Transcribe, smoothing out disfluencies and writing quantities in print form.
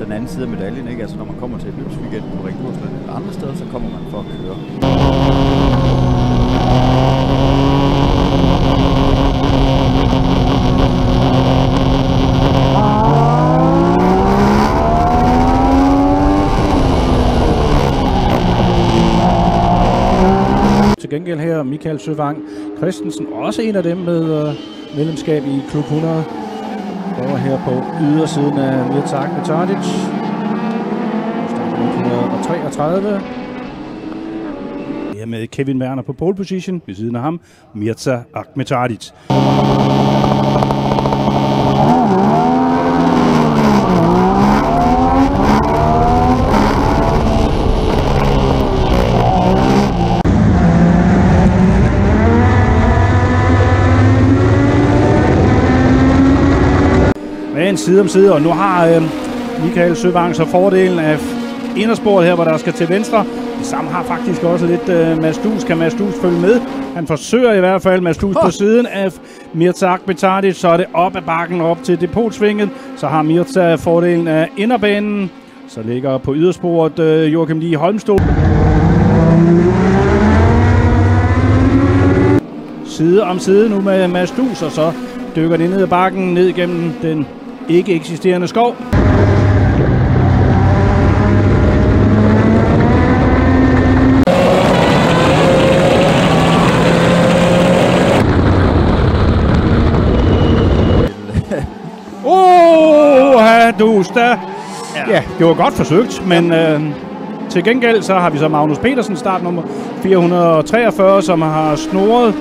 den anden side af medaljen, ikke? Altså når man kommer til et løbsweekend på Ring Djursland eller andre steder, så kommer man for at køre. Til gengæld her Michael Søvang Christensen, også en af dem med medlemskab i Klub 100. Over her på ydersiden af Mirza Ahmedžadić. Starter 133. Her med Kevin Werner på pole position. Ved siden af ham Mirza Ahmedžadić. Men side om side, og nu har Michael Søvang så fordelen af indersporet her, hvor der skal til venstre. Det samme har faktisk også lidt Mads Duus. Kan Mads Duus følge med? Han forsøger i hvert fald. Mads Duus på siden af Mirza Ahmedžadić, så er det op ad bakken op til depotsvinget. Så har Mirza fordelen af inderbanen. Så ligger på ydersporet Joachim Lie Holmstol. Side om side nu med Mads Duus, og så dykker det ned ad bakken, ned gennem den ikke eksisterende skov. Duus da. Ja, det var godt forsøgt, men til gengæld så har vi så Magnus Petersen, startnummer 443, som har snoret.